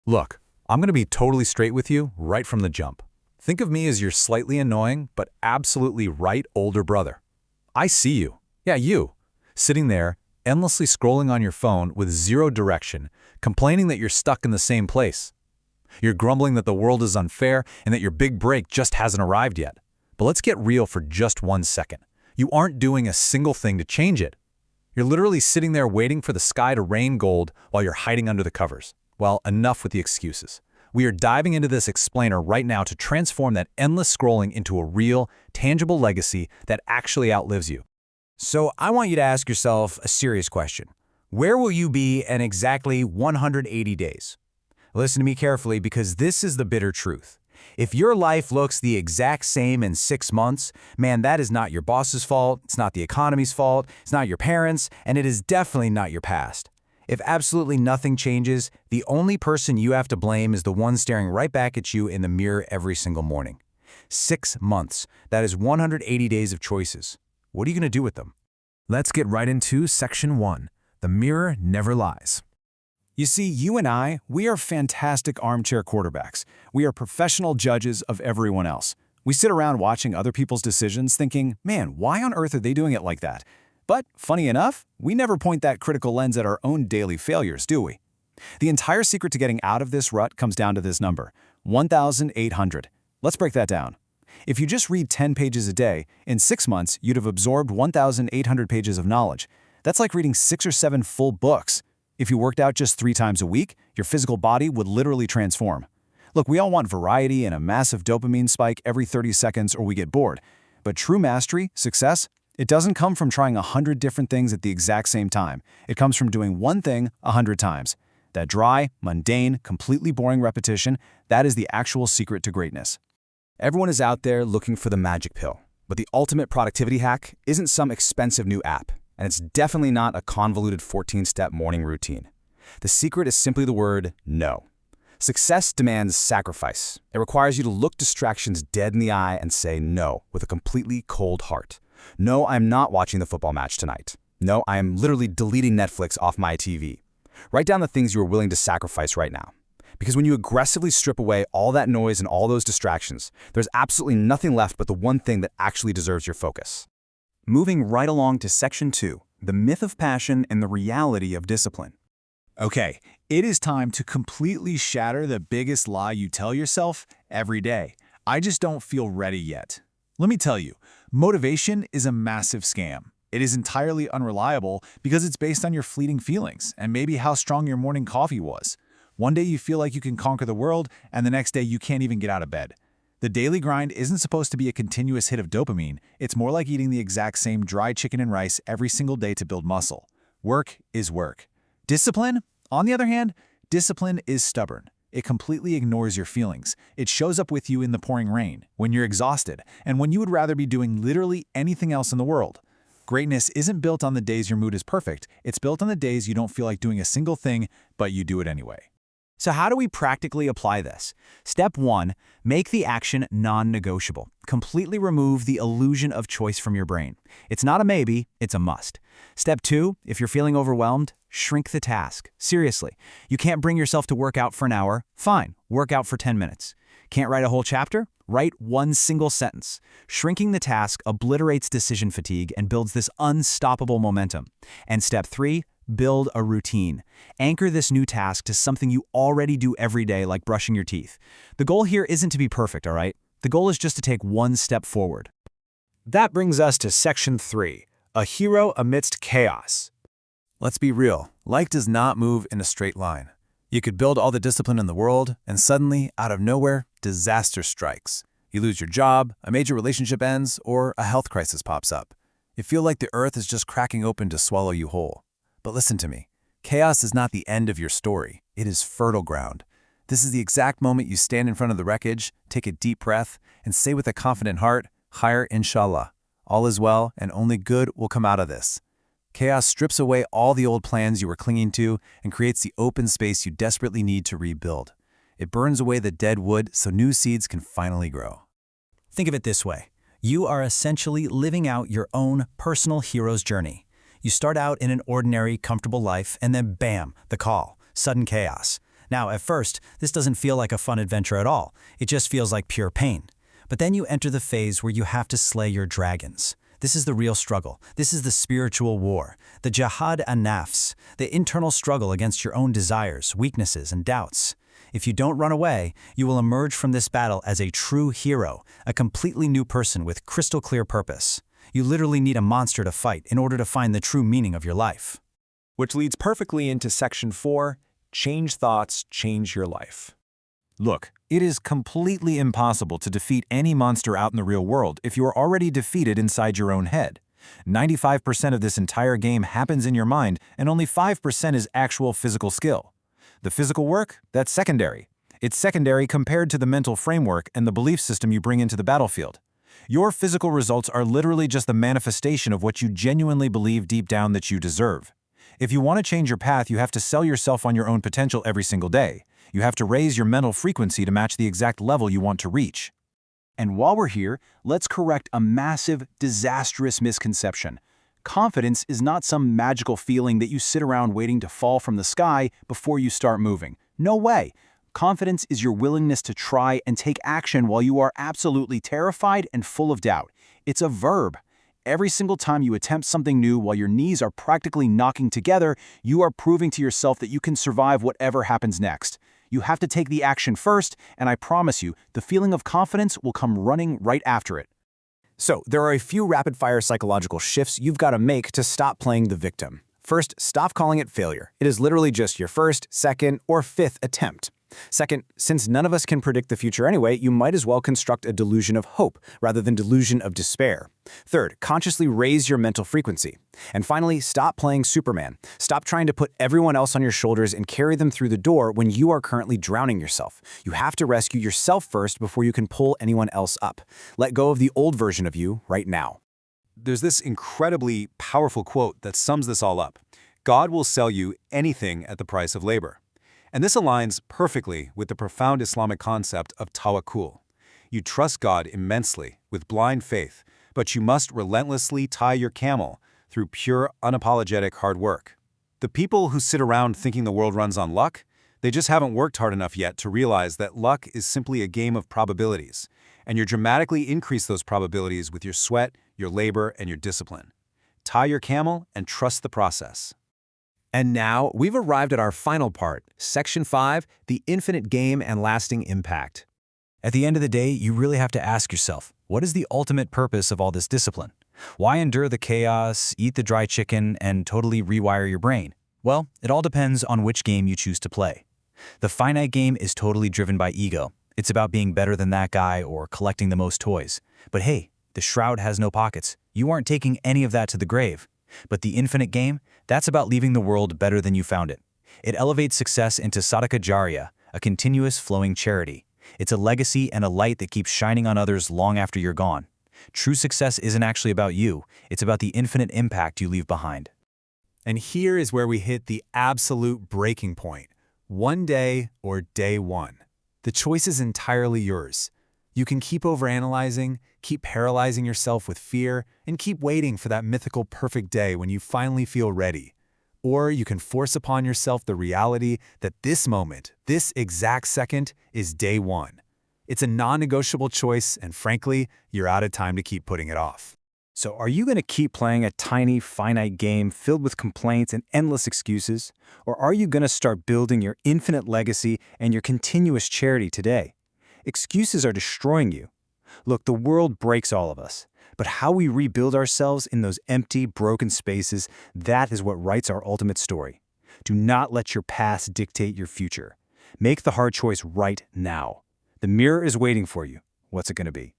Look, I'm going to be totally straight with you right from the jump. Think of me as your slightly annoying, but absolutely right older brother. I see you. Yeah, you. Sitting there, endlessly scrolling on your phone with zero direction, complaining that you're stuck in the same place. You're grumbling that the world is unfair and that your big break just hasn't arrived yet. But let's get real for just 1 second. You aren't doing a single thing to change it. You're literally sitting there waiting for the sky to rain gold while you're hiding under the covers. Well, enough with the excuses. We are diving into this explainer right now to transform that endless scrolling into a real, tangible legacy that actually outlives you. So I want you to ask yourself a serious question. Where will you be in exactly 180 days? Listen to me carefully because this is the bitter truth. If your life looks the exact same in 6 months, man, that is not your boss's fault, it's not the economy's fault, it's not your parents', and it is definitely not your past. If absolutely nothing changes, the only person you have to blame is the one staring right back at you in the mirror every single morning. 6 months. That is 180 days of choices. What are you going to do with them? Let's get right into Section 1. The mirror never lies. You see, you and I, we are fantastic armchair quarterbacks. We are professional judges of everyone else. We sit around watching other people's decisions thinking, man, why on earth are they doing it like that? But, funny enough, we never point that critical lens at our own daily failures, do we? The entire secret to getting out of this rut comes down to this number, 1,800. Let's break that down. If you just read 10 pages a day, in 6 months, you'd have absorbed 1,800 pages of knowledge. That's like reading 6 or 7 full books. If you worked out just 3 times a week, your physical body would literally transform. Look, we all want variety and a massive dopamine spike every 30 seconds or we get bored. But true mastery, success, it doesn't come from trying 100 different things at the exact same time. It comes from doing one thing 100 times. That dry, mundane, completely boring repetition, that is the actual secret to greatness. Everyone is out there looking for the magic pill, but the ultimate productivity hack isn't some expensive new app, and it's definitely not a convoluted 14-step morning routine. The secret is simply the word no. Success demands sacrifice. It requires you to look distractions dead in the eye and say no with a completely cold heart. No, I'm not watching the football match tonight. No, I am literally deleting Netflix off my TV. Write down the things you are willing to sacrifice right now. Because when you aggressively strip away all that noise and all those distractions, there's absolutely nothing left but the one thing that actually deserves your focus. Moving right along to Section 2, the myth of passion and the reality of discipline. Okay, it is time to completely shatter the biggest lie you tell yourself every day. I just don't feel ready yet. Let me tell you, motivation is a massive scam. It is entirely unreliable because it's based on your fleeting feelings and maybe how strong your morning coffee was. One day you feel like you can conquer the world, and the next day you can't even get out of bed. The daily grind isn't supposed to be a continuous hit of dopamine. It's more like eating the exact same dry chicken and rice every single day to build muscle. Work is work. Discipline, on the other hand, discipline is stubborn. It completely ignores your feelings. It shows up with you in the pouring rain, when you're exhausted, and when you would rather be doing literally anything else in the world. Greatness isn't built on the days your mood is perfect. It's built on the days you don't feel like doing a single thing, but you do it anyway. So how do we practically apply this? Step 1, make the action non-negotiable. Completely remove the illusion of choice from your brain. It's not a maybe, it's a must. Step 2, if you're feeling overwhelmed, shrink the task. Seriously, you can't bring yourself to work out for an hour? Fine, work out for 10 minutes. Can't write a whole chapter? Write one single sentence. Shrinking the task obliterates decision fatigue and builds this unstoppable momentum. And step 3, build a routine. Anchor this new task to something you already do every day, like brushing your teeth. The goal here isn't to be perfect, all right? The goal is just to take one step forward. That brings us to Section 3, a hero amidst chaos. Let's be real. Life does not move in a straight line. You could build all the discipline in the world, and suddenly, out of nowhere, disaster strikes. You lose your job, a major relationship ends, or a health crisis pops up. You feel like the earth is just cracking open to swallow you whole. But listen to me. Chaos is not the end of your story. It is fertile ground. This is the exact moment you stand in front of the wreckage, take a deep breath, and say with a confident heart, Khair inshallah. All is well, and only good will come out of this. Chaos strips away all the old plans you were clinging to and creates the open space you desperately need to rebuild. It burns away the dead wood so new seeds can finally grow. Think of it this way. You are essentially living out your own personal hero's journey. You start out in an ordinary, comfortable life, and then bam, the call, sudden chaos. Now, at first, this doesn't feel like a fun adventure at all. It just feels like pure pain. But then you enter the phase where you have to slay your dragons. This is the real struggle. This is the spiritual war, the jihad an-nafs, the internal struggle against your own desires, weaknesses, and doubts. If you don't run away, you will emerge from this battle as a true hero, a completely new person with crystal clear purpose. You literally need a monster to fight in order to find the true meaning of your life. Which leads perfectly into Section 4, Change Thoughts, Change Your Life. Look, it is completely impossible to defeat any monster out in the real world if you are already defeated inside your own head. 95% of this entire game happens in your mind, and only 5% is actual physical skill. The physical work, that's secondary. It's secondary compared to the mental framework and the belief system you bring into the battlefield. Your physical results are literally just the manifestation of what you genuinely believe deep down that you deserve. If you want to change your path, you have to sell yourself on your own potential every single day. You have to raise your mental frequency to match the exact level you want to reach. And while we're here, let's correct a massive, disastrous misconception. Confidence is not some magical feeling that you sit around waiting to fall from the sky before you start moving. No way. Confidence is your willingness to try and take action while you are absolutely terrified and full of doubt. It's a verb. Every single time you attempt something new while your knees are practically knocking together, you are proving to yourself that you can survive whatever happens next. You have to take the action first, and I promise you, the feeling of confidence will come running right after it. So, there are a few rapid-fire psychological shifts you've got to make to stop playing the victim. First, stop calling it failure. It is literally just your first, second, or fifth attempt. Second, since none of us can predict the future anyway, you might as well construct a delusion of hope rather than delusion of despair. Third, consciously raise your mental frequency. And finally, stop playing Superman. Stop trying to put everyone else on your shoulders and carry them through the door when you are currently drowning yourself. You have to rescue yourself first before you can pull anyone else up. Let go of the old version of you right now. There's this incredibly powerful quote that sums this all up. God will sell you anything at the price of labor. And this aligns perfectly with the profound Islamic concept of tawakkul. You trust God immensely with blind faith, but you must relentlessly tie your camel through pure, unapologetic hard work. The people who sit around thinking the world runs on luck, they just haven't worked hard enough yet to realize that luck is simply a game of probabilities, and you dramatically increase those probabilities with your sweat, your labor, and your discipline. Tie your camel and trust the process. And now, we've arrived at our final part, Section 5, the infinite game and lasting impact. At the end of the day, you really have to ask yourself, what is the ultimate purpose of all this discipline? Why endure the chaos, eat the dry chicken, and totally rewire your brain? Well, it all depends on which game you choose to play. The finite game is totally driven by ego. It's about being better than that guy or collecting the most toys. But hey, the shroud has no pockets. You aren't taking any of that to the grave. But the infinite game, that's about leaving the world better than you found it. It elevates success into Sadaqah Jariyah, a continuous flowing charity. It's a legacy and a light that keeps shining on others long after you're gone. True success isn't actually about you, it's about the infinite impact you leave behind. And here is where we hit the absolute breaking point. One day or day one. The choice is entirely yours. You can keep overanalyzing, keep paralyzing yourself with fear, and keep waiting for that mythical perfect day when you finally feel ready. Or you can force upon yourself the reality that this moment, this exact second, is day one. It's a non-negotiable choice, and frankly, you're out of time to keep putting it off. So are you going to keep playing a tiny, finite game filled with complaints and endless excuses? Or are you going to start building your infinite legacy and your continuous charity today? Excuses are destroying you. Look, the world breaks all of us. But how we rebuild ourselves in those empty, broken spaces, that is what writes our ultimate story. Do not let your past dictate your future. Make the hard choice right now. The mirror is waiting for you. What's it going to be?